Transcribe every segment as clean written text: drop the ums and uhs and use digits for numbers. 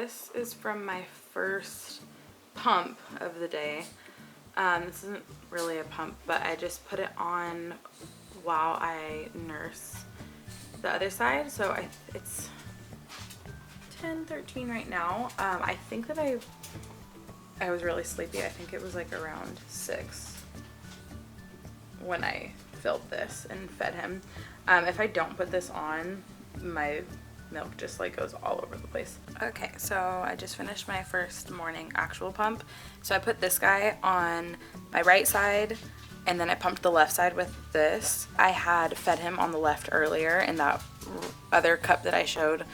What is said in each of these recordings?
this is from my first pump of the day. This isn't really a pump, but I just put it on while I nurse the other side. So it's 10:13 right now. I think that I was really sleepy. I think it was like around 6 when I filled this and fed him. If I don't put this on, my milk just like goes all over the place. Okay, so I just finished my first morning actual pump. So I put this guy on my right side and then I pumped the left side with this. I had fed him on the left earlier and that other cup that I showed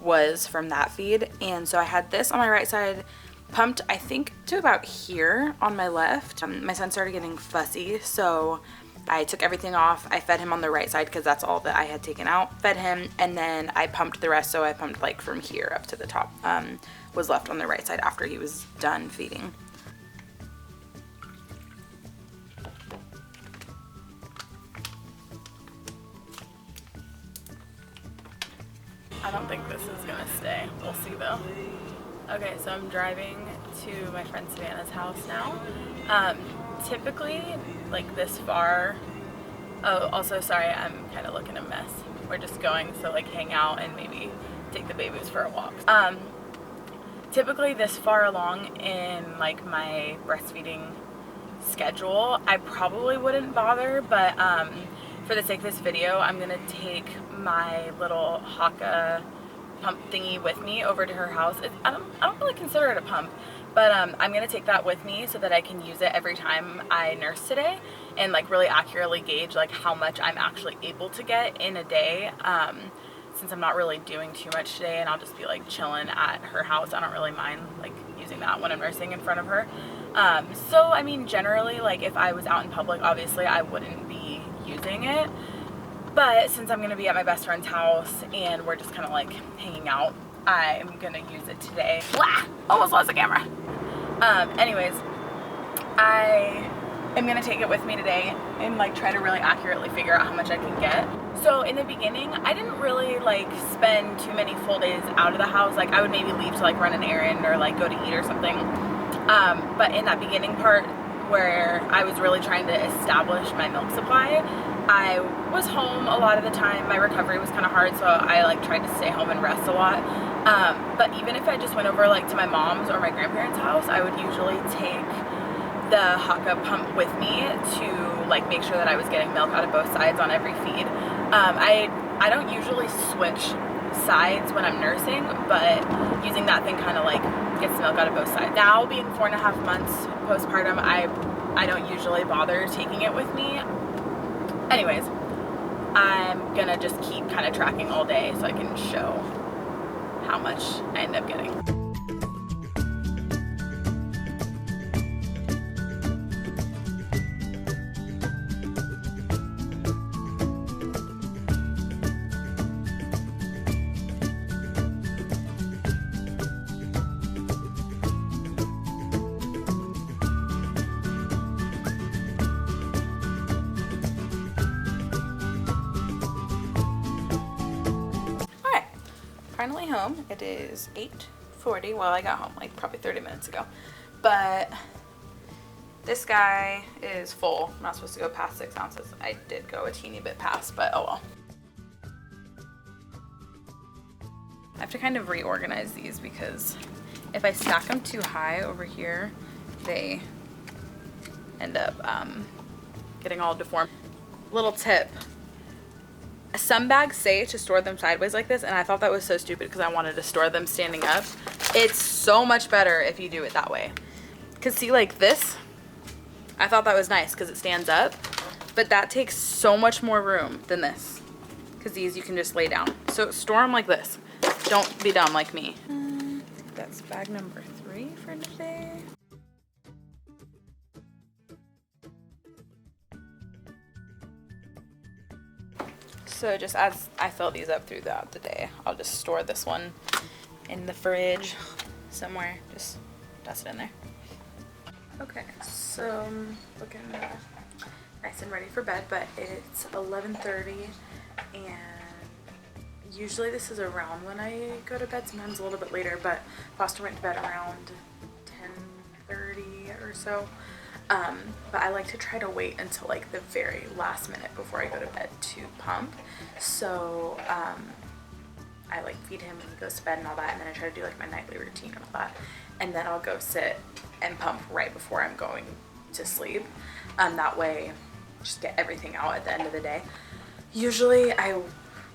was from that feed. And so I had this on my right side pumped, I think to about here on my left. My son started getting fussy, so I took everything off. I fed him on the right side because that's all that I had taken out. Fed him, and then I pumped the rest, so I pumped like from here up to the top. Was left on the right side after he was done feeding. I don't think this is gonna stay. We'll see though. Okay, so I'm driving to my friend Savannah's house now. Typically, like this far, oh, also sorry, I'm kind of looking a mess. We're just going to like hang out and maybe take the babies for a walk. Typically this far along in like my breastfeeding schedule, I probably wouldn't bother, but for the sake of this video, I'm gonna take my little Haka pump thingy with me over to her house. I don't really consider it a pump, but I'm gonna take that with me so that I can use it every time I nurse today and like really accurately gauge like how much I'm actually able to get in a day, since I'm not really doing too much today and I'll just be like chilling at her house. I don't really mind like using that when I'm nursing in front of her. So I mean, generally, like if I was out in public, obviously I wouldn't be using it. But since I'm gonna be at my best friend's house and we're just kind of like hanging out, I'm gonna use it today. Blah! Almost lost the camera. Anyways, I am gonna take it with me today and like try to really accurately figure out how much I can get. So in the beginning, I didn't really like spend too many full days out of the house. Like I would maybe leave to like run an errand or like go to eat or something. But in that beginning part where I was really trying to establish my milk supply, I was home a lot of the time. My recovery was kind of hard, so I like tried to stay home and rest a lot. But even if I just went over like to my mom's or my grandparents' house, I would usually take the Haka pump with me to like make sure that I was getting milk out of both sides on every feed. I don't usually switch sides when I'm nursing, but using that thing kind of like gets milk out of both sides. Now being 4.5 months postpartum, I don't usually bother taking it with me. Anyways, I'm gonna just keep kind of tracking all day so I can show how much I end up getting. Finally home. It is 8:40. Well, I got home like probably 30 minutes ago, but this guy is full. I'm not supposed to go past 6 ounces. I did go a teeny bit past, but oh well. I have to kind of reorganize these because if I stack them too high over here, they end up getting all deformed. Little tip. Some bags say to store them sideways like this, and I thought that was so stupid because I wanted to store them standing up. It's so much better if you do it that way. Because see, like this, I thought that was nice because it stands up, but that takes so much more room than this. Because these you can just lay down. So store them like this. Don't be dumb like me. I think that's bag number 3 for today. So just as I fill these up throughout the day, I'll just store this one in the fridge somewhere. Just toss it in there. Okay, so I'm looking nice and ready for bed, but it's 11:30 and usually this is around when I go to bed, sometimes a little bit later, but Foster went to bed around 10:30 or so. But I like to try to wait until like the very last minute before I go to bed to pump. So I like feed him when he goes to bed and all that, and then I try to do like my nightly routine and all that, and then I'll go sit and pump right before I'm going to sleep. That way, just get everything out at the end of the day. Usually I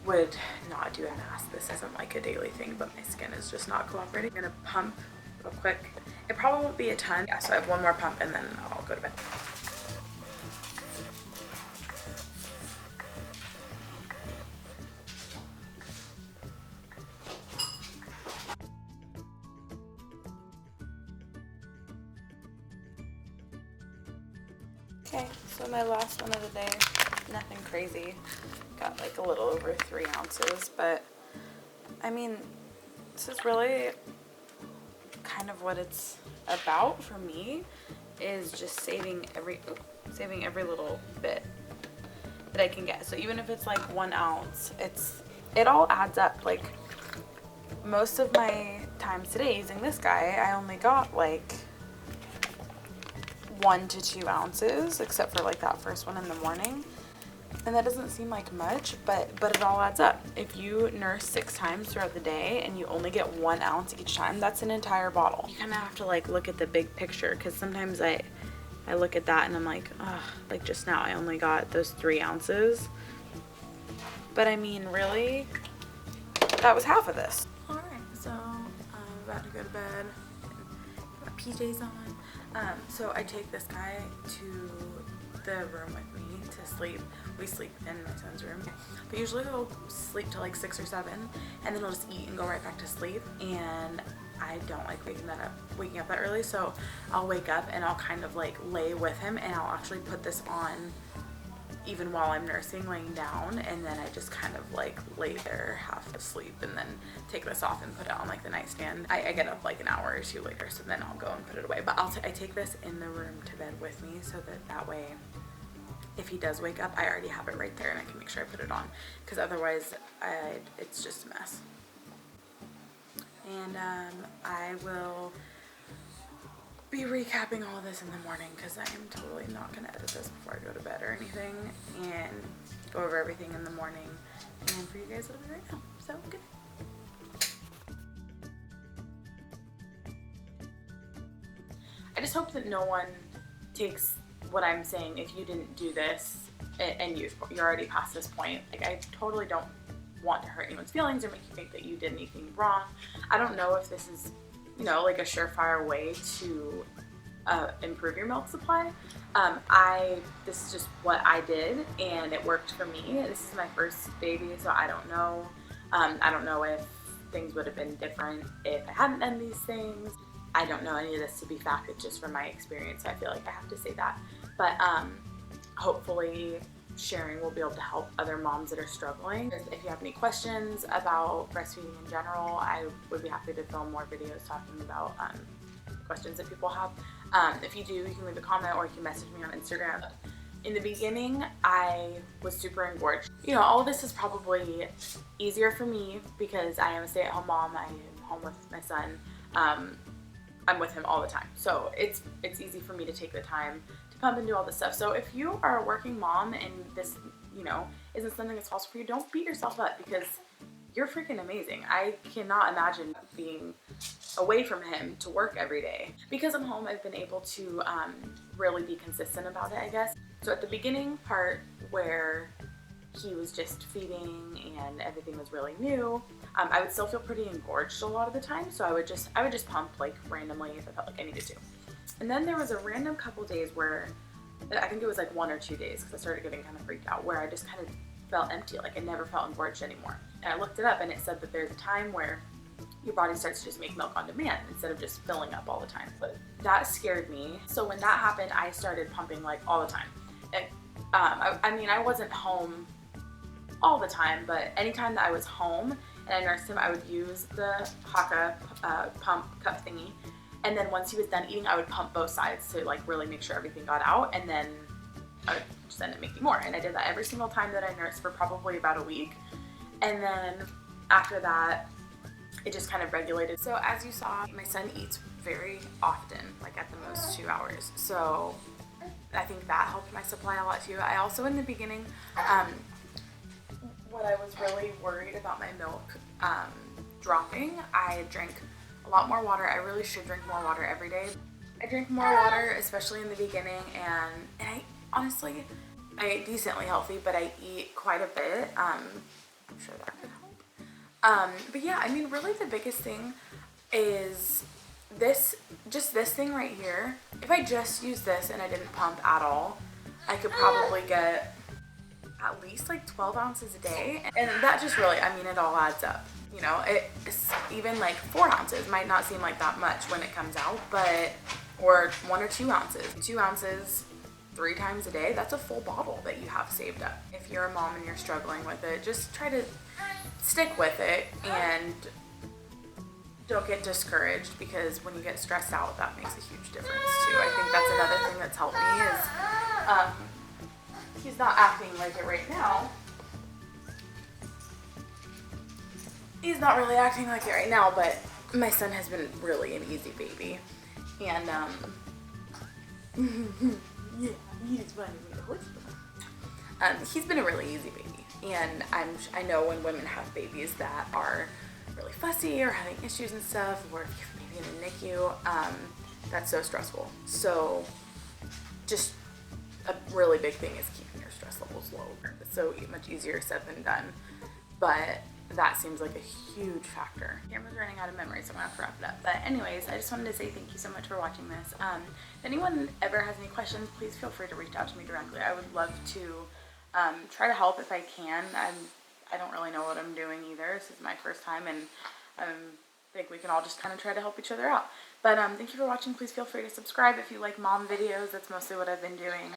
would not do a mask. This isn't like a daily thing, but my skin is just not cooperating. I'm gonna pump real quick. It probably won't be a ton. Yeah, so I have one more pump and then I'll go to bed. Okay, so my last one of the day, nothing crazy. Got like a little over 3 ounces, but I mean, this is really kind of what it's about for me, is just saving every little bit that I can get. So even if it's like 1 ounce, it all adds up. Like most of my times today using this guy, I only got like 1 to 2 ounces, except for like that first one in the morning. And that doesn't seem like much, but it all adds up. If you nurse 6 times throughout the day and you only get 1 ounce each time, that's an entire bottle. You kind of have to like look at the big picture, because sometimes I look at that and I'm like, oh, like just now I only got those 3 ounces. But I mean, really, that was half of this. All right, so I'm about to go to bed. Get my PJs on. So I take this guy to the room with me to sleep. We sleep in my son's room, but usually he'll sleep till like 6 or 7, and then he'll just eat and go right back to sleep. And I don't like waking up that early, so I'll wake up and I'll kind of like lay with him, and I'll actually put this on even while I'm nursing, laying down, and then I just kind of like lay there half asleep and then take this off and put it on like the nightstand. I get up like an hour or two later, so then I'll go and put it away. But I take this in the room to bed with me, so that way if he does wake up, I already have it right there and I can make sure I put it on, because otherwise it's just a mess. And I will be recapping all of this in the morning, because I am totally not going to edit this before I go to bed or anything, and go over everything in the morning. And for you guys, it'll be right now. So good. I just hope that no one takes what I'm saying, if you didn't do this and you're already past this point. Like, I totally don't want to hurt anyone's feelings or make you think that you did anything wrong. I don't know if this is, you know, like a surefire way to improve your milk supply. This is just what I did, and it worked for me. This is my first baby, so I don't know. I don't know if things would have been different if I hadn't done these things. I don't know any of this to be fact. It's just from my experience, so I feel like I have to say that. But hopefully sharing will be able to help other moms that are struggling. If you have any questions about breastfeeding in general, I would be happy to film more videos talking about questions that people have. If you do, you can leave a comment or you can message me on Instagram. In the beginning, I was super engorged. You know, all of this is probably easier for me because I am a stay-at-home mom. I am home with my son. I'm with him all the time. So it's easy for me to take the time to pump and do all this stuff. So if you are a working mom and this, you know, isn't something that's possible for you, don't beat yourself up, because you're freaking amazing. I cannot imagine being away from him to work every day. Because I'm home, I've been able to really be consistent about it, I guess. So at the beginning part where he was just feeding and everything was really new, I would still feel pretty engorged a lot of the time, so I would just pump like randomly if I felt like I needed to. And then there was a random couple days where, I think it was like 1 or 2 days, because I started getting kind of freaked out, where I just kind of felt empty, like I never felt engorged anymore. And I looked it up and it said that there's a time where your body starts to just make milk on demand instead of just filling up all the time. But that scared me. So when that happened, I started pumping like all the time. And, I mean, I wasn't home all the time, but anytime that I was home and I nursed him, I would use the Haka pump cup thingy. And then once he was done eating, I would pump both sides to like really make sure everything got out. And then I would just end up making more. And I did that every single time that I nursed for probably about a week. And then after that, it just kind of regulated. So as you saw, my son eats very often, like at the most 2 hours. So I think that helped my supply a lot too. I also, in the beginning, what I was really worried about my milk dropping, I drank a lot more water. I really should drink more water every day. I drink more water, especially in the beginning, and I honestly, I eat decently healthy, but I eat quite a bit. I'm sure that could help. But yeah, I mean, really the biggest thing is this thing right here. If I just used this and I didn't pump at all, I could probably get at least like 12 ounces a day. And that just really, I mean, it all adds up. You know, it's even like 4 ounces might not seem like that much when it comes out, but, or 1 or 2 ounces. 2 ounces 3 times a day, that's a full bottle that you have saved up. If you're a mom and you're struggling with it, just try to stick with it and don't get discouraged, because when you get stressed out, that makes a huge difference too. I think that's another thing that's helped me is he's not acting like it right now. He's not really acting like it right now, but my son has been really an easy baby. And, yeah, he's funny. He's been a really easy baby. And I know when women have babies that are really fussy or having issues and stuff, or if you have a baby in the NICU, that's so stressful. So just a really big thing is keeping your stress levels low. It's so much easier said than done, but that seems like a huge factor. Camera's running out of memory, so I'm gonna have to wrap it up. But anyways, I just wanted to say thank you so much for watching this. If anyone ever has any questions, please feel free to reach out to me directly. I would love to try to help if I can. I don't really know what I'm doing either. This is my first time, and I think we can all just kind of try to help each other out. But thank you for watching. Please feel free to subscribe if you like mom videos. That's mostly what I've been doing.